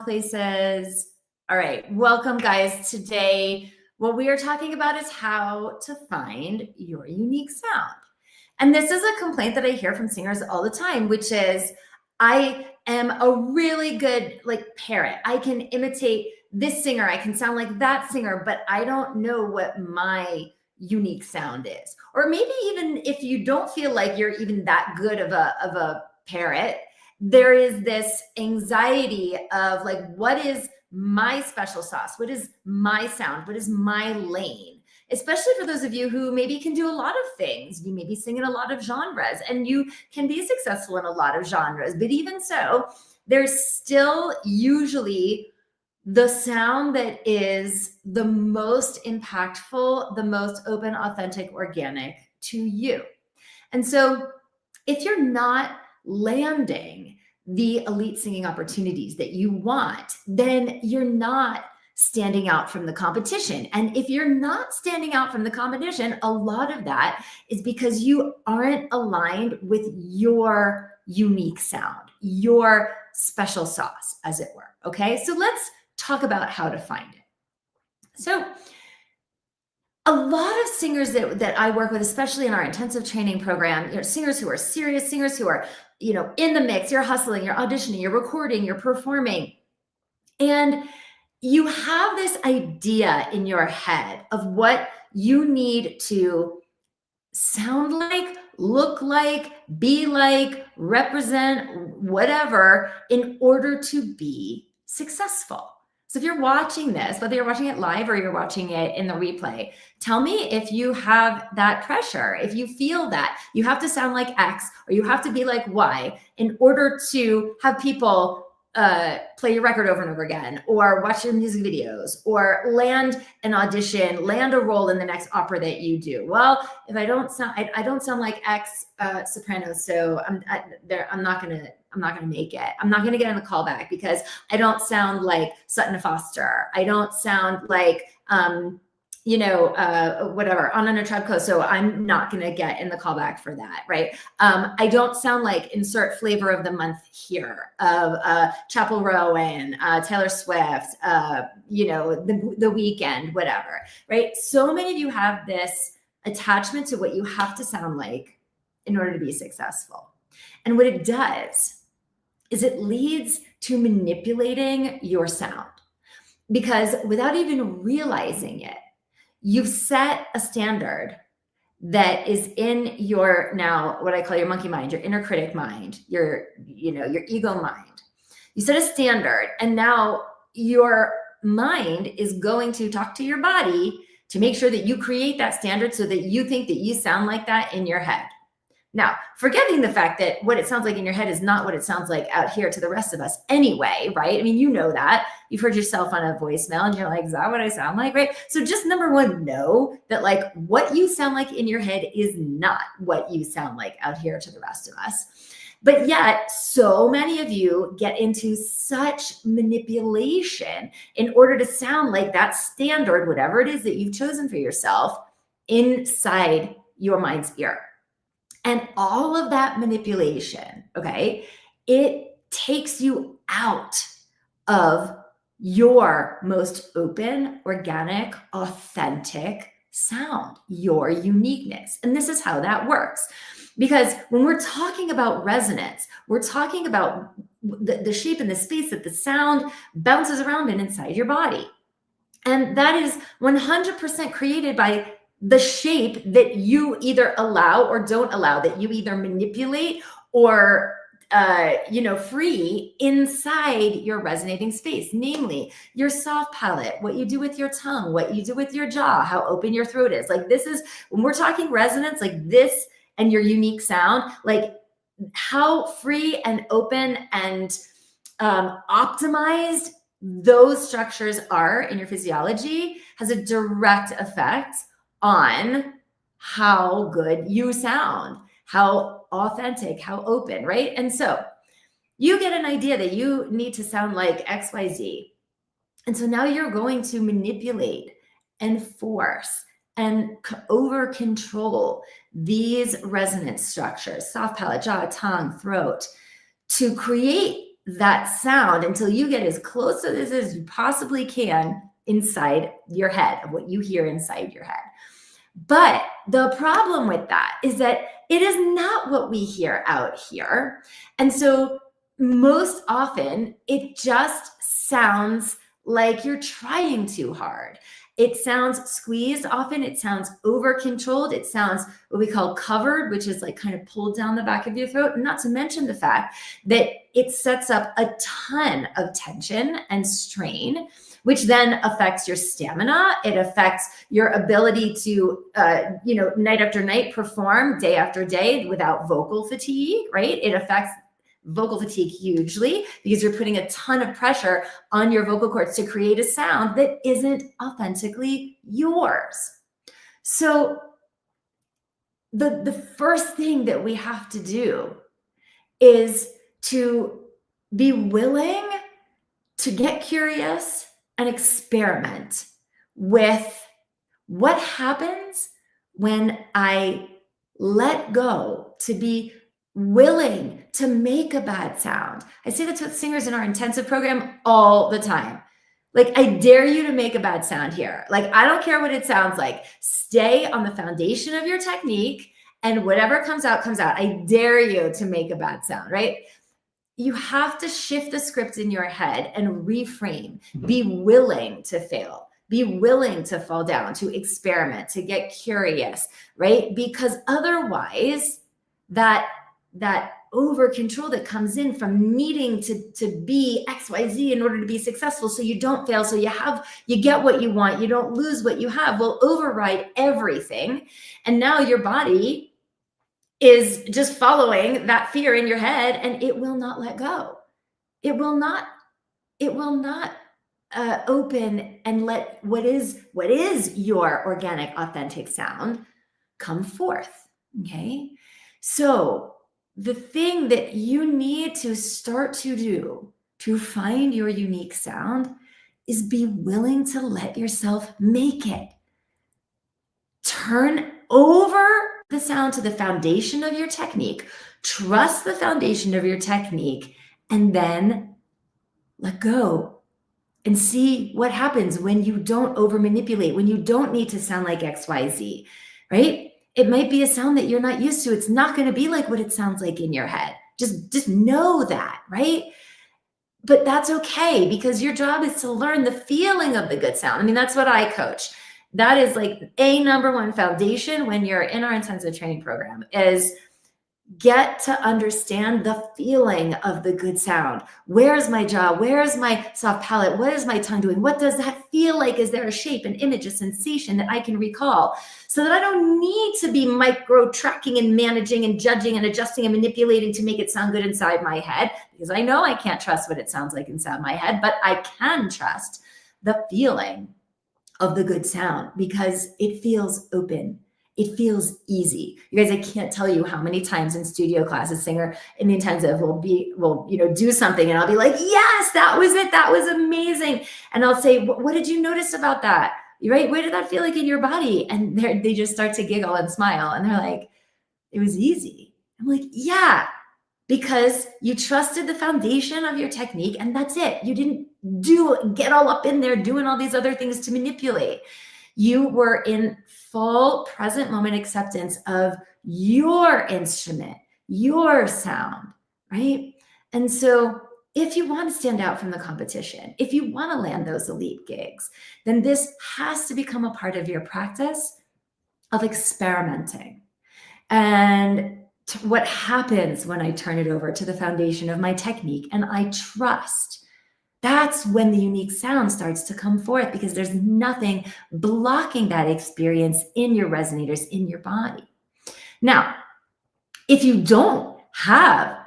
places. All right, welcome guys. Today, what we are talking about is how to find your unique sound. And this is a complaint that I hear from singers all the time, which is, I am a really good parrot. I can imitate this singer, I can sound like that singer, but I don't know what my unique sound is. Or maybe even if you don't feel like you're even that good of a parrot, there is this anxiety of what is my special sauce? What is my sound? What is my lane? Especially for those of you who maybe can do a lot of things. You maybe sing in a lot of genres and you can be successful in a lot of genres, but even so, there's still usually the sound that is the most impactful, the most open, authentic, organic to you. And so if you're not landing the elite singing opportunities that you want, then you're not standing out from the competition. And if you're not standing out from the competition, a lot of that is because you aren't aligned with your unique sound, your special sauce, as it were. Okay, so let's talk about how to find it. So a lot of singers that I work with, especially in our intensive training program, singers who are serious, singers who are, in the mix, you're hustling, you're auditioning, you're recording, you're performing. And you have this idea in your head of what you need to sound like, look like, be like, represent, whatever, in order to be successful. So if you're watching this, whether you're watching it live or you're watching it in the replay, tell me if you have that pressure, if you feel that you have to sound like X or you have to be like Y in order to have people play your record over and over again, or watch your music videos, or land an audition, land a role in the next opera that you do. Well, if I don't sound like X soprano, so I'm not gonna make it. I'm not gonna get in the callback because I don't sound like Sutton Foster. I don't sound like whatever, on a Tribe Called, so I'm not going to get in the callback for that, right? I don't sound like insert flavor of the month here of Chapel Rowan, Taylor Swift, the Weeknd, whatever, right? So many of you have this attachment to what you have to sound like in order to be successful. And what it does is it leads to manipulating your sound, because without even realizing it, you've set a standard that is in your, now what I call your monkey mind, your inner critic mind, your ego mind. You set a standard, and now your mind is going to talk to your body to make sure that you create that standard so that you think that you sound like that in your head. Now, forgetting the fact that what it sounds like in your head is not what it sounds like out here to the rest of us anyway, right? I mean, you know that. You've heard yourself on a voicemail and you're like, is that what I sound like, right? So just number one, know that what you sound like in your head is not what you sound like out here to the rest of us. But yet, so many of you get into such manipulation in order to sound like that standard, whatever it is that you've chosen for yourself, inside your mind's ear. And all of that manipulation, okay, it takes you out of your most open, organic, authentic sound, your uniqueness. And this is how that works. Because when we're talking about resonance, we're talking about the shape and the space that the sound bounces around in inside your body. And that is 100% created by the shape that you either allow or don't allow, that you either manipulate or free inside your resonating space, namely your soft palate, what you do with your tongue, what you do with your jaw, how open your throat is. This is, when we're talking resonance, this and your unique sound, how free and open and optimized those structures are in your physiology has a direct effect on how good you sound, how authentic, how open, right? And so you get an idea that you need to sound like XYZ. And so now you're going to manipulate and force and over control these resonance structures, soft palate, jaw, tongue, throat, to create that sound until you get as close to this as you possibly can inside your head, of what you hear inside your head. But the problem with that is that it is not what we hear out here. And so most often it just sounds like you're trying too hard. It sounds squeezed. Often it sounds over controlled. It sounds what we call covered, which is like kind of pulled down the back of your throat. Not to mention the fact that it sets up a ton of tension and strain, which then affects your stamina. It affects your ability to, night after night perform, day after day without vocal fatigue, right? It affects vocal fatigue hugely because you're putting a ton of pressure on your vocal cords to create a sound that isn't authentically yours. So the first thing that we have to do is to be willing to get curious and experiment with what happens when I let go, to be willing to make a bad sound. I say that to singers in our intensive program all the time. Like, I dare you to make a bad sound here. Like, I don't care what it sounds like. Stay on the foundation of your technique, and whatever comes out, comes out. I dare you to make a bad sound, right? You have to shift the script in your head and reframe. Be willing to fail. Be willing to fall down, to experiment, to get curious, right? Because otherwise, that over control that comes in from needing to be XYZ in order to be successful, so you don't fail, so you get what you want, you don't lose what you have, will override everything. And now your body is just following that fear in your head, and it will not let go. It will not open and let what is your organic, authentic sound come forth. Okay. So the thing that you need to start to do to find your unique sound is be willing to let yourself make it. Turn over the sound to the foundation of your technique. Trust the foundation of your technique, and then let go and see what happens when you don't over manipulate, when you don't need to sound like XYZ, right? It might be a sound that you're not used to. It's not going to be like what it sounds like in your head. Just know that, right? But that's okay, because your job is to learn the feeling of the good sound. I mean, that's what I coach. That is like a number one foundation when you're in our intensive training program, is get to understand the feeling of the good sound. Where's my jaw? Where's my soft palate? What is my tongue doing? What does that feel like? Is there a shape, an image, a sensation that I can recall, so that I don't need to be micro tracking and managing and judging and adjusting and manipulating to make it sound good inside my head? Because I know I can't trust what it sounds like inside my head, but I can trust the feeling of the good sound because it feels open. It feels easy. You guys, I can't tell you how many times in studio classes, singer in the intensive will do something, and I'll be like, yes, that was it. That was amazing. And I'll say, what did you notice about that? Right? What did that feel like in your body? And they just start to giggle and smile. And they're like, it was easy. I'm like, yeah, because you trusted the foundation of your technique, and that's it. You didn't get all up in there doing all these other things to manipulate. You were in full present moment acceptance of your instrument, your sound, right? And so if you want to stand out from the competition, if you want to land those elite gigs, then this has to become a part of your practice of experimenting. And what happens when I turn it over to the foundation of my technique and I trust, that's when the unique sound starts to come forth, because there's nothing blocking that experience in your resonators, in your body. Now, if you don't have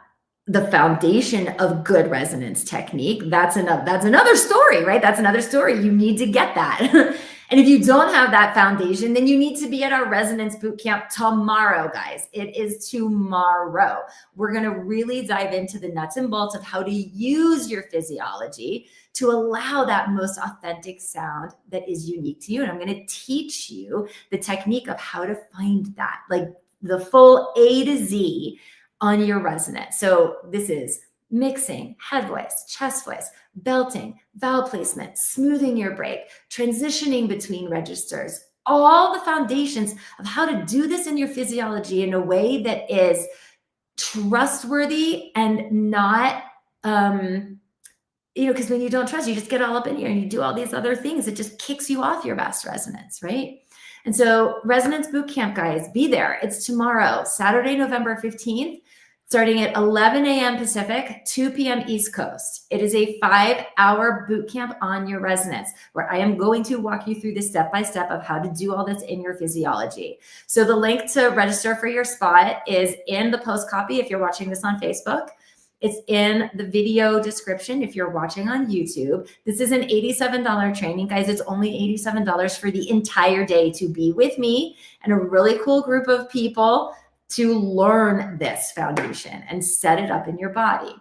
the foundation of good resonance technique, that's another story, right? That's another story. You need to get that. And if you don't have that foundation, then you need to be at our resonance bootcamp tomorrow, guys. It is tomorrow. We're going to really dive into the nuts and bolts of how to use your physiology to allow that most authentic sound that is unique to you. And I'm going to teach you the technique of how to find that, like the full A to Z on your resonance. So this is mixing, head voice, chest voice, belting, vowel placement, smoothing your break, transitioning between registers, all the foundations of how to do this in your physiology in a way that is trustworthy and not, because when you don't trust, you just get all up in here and you do all these other things. It just kicks you off your best resonance, right? And so Resonance Bootcamp, guys, be there. It's tomorrow, Saturday, November 15th, starting at 11 a.m. Pacific, 2 p.m. East Coast. It is a 5-hour bootcamp on your resonance where I am going to walk you through the step-by-step of how to do all this in your physiology. So the link to register for your spot is in the post copy if you're watching this on Facebook. It's in the video description if you're watching on YouTube. This is an $87 training, guys. It's only $87 for the entire day to be with me and a really cool group of people to learn this foundation and set it up in your body.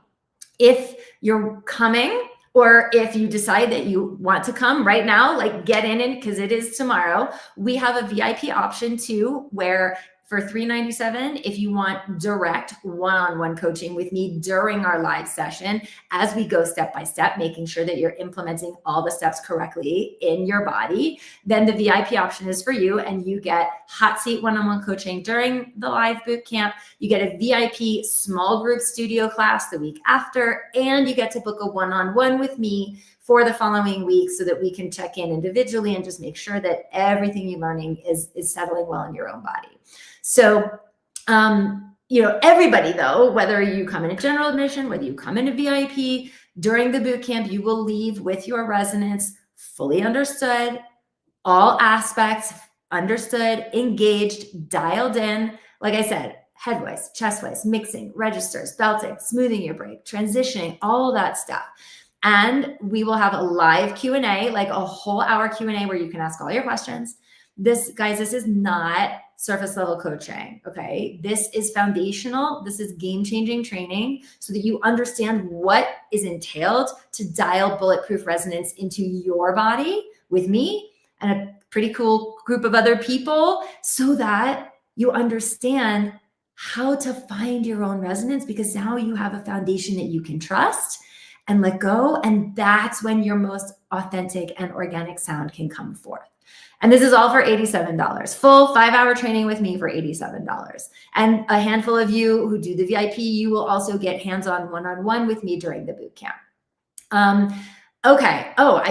If you're coming, or if you decide that you want to come right now, like get in because it is tomorrow, we have a VIP option too, where for $397, if you want direct one-on-one coaching with me during our live session, as we go step by step, making sure that you're implementing all the steps correctly in your body, then the VIP option is for you, and you get hot seat one-on-one coaching during the live boot camp. You get a VIP small group studio class the week after, and you get to book a one-on-one with me for the following week so that we can check in individually and just make sure that everything you're learning is settling well in your own body. So, everybody though, whether you come in a general admission, whether you come in a VIP, during the boot camp, you will leave with your resonance fully understood, all aspects understood, engaged, dialed in. Like I said, head voice, chest voice, mixing, registers, belting, smoothing your break, transitioning, all of that stuff. And we will have a live Q&A, like a whole hour Q&A where you can ask all your questions. This, guys, this is not surface level coaching, okay? This is foundational. This is game-changing training so that you understand what is entailed to dial bulletproof resonance into your body with me and a pretty cool group of other people so that you understand how to find your own resonance, because now you have a foundation that you can trust and let go. And that's when your most authentic and organic sound can come forth. And this is all for $87. Full 5-hour training with me for $87. And a handful of you who do the VIP, you will also get hands-on one-on-one with me during the boot camp. Okay. Oh,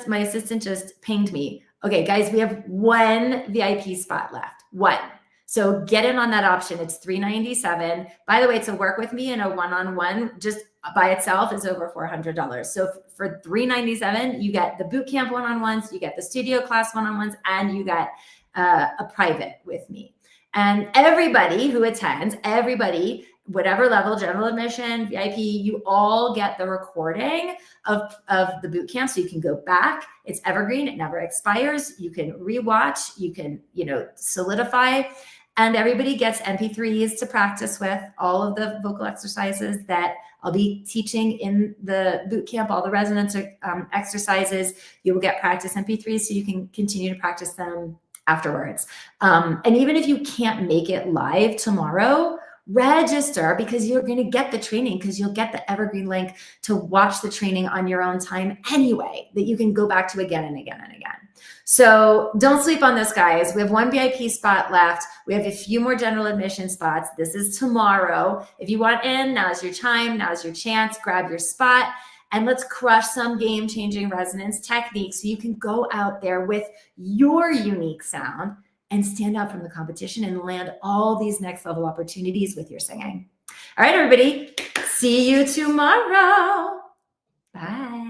my assistant just pinged me. Okay, guys, we have one VIP spot left. One. So get in on that option. It's $397. By the way, to work with me in a one-on-one, just by itself is over $400. So for $397, you get the bootcamp one-on-ones, you get the studio class one-on-ones, and you get a private with me. And everybody who attends, whatever level, general admission, VIP, you all get the recording of the bootcamp, so you can go back. It's evergreen. It never expires. You can rewatch. You can, solidify. And everybody gets MP3s to practice with, all of the vocal exercises that I'll be teaching in the boot camp, all the resonance exercises. You will get practice MP3s so you can continue to practice them afterwards. And even if you can't make it live tomorrow, register, because you're going to get the training, because you'll get the evergreen link to watch the training on your own time anyway, that you can go back to again and again and again. So don't sleep on this, guys. We have one VIP spot left. We have a few more general admission spots. This is tomorrow. If you want in, now's your time. Now's your chance. Grab your spot and let's crush some game-changing resonance techniques so you can go out there with your unique sound and stand out from the competition and land all these next level opportunities with your singing. All right, everybody. See you tomorrow. Bye.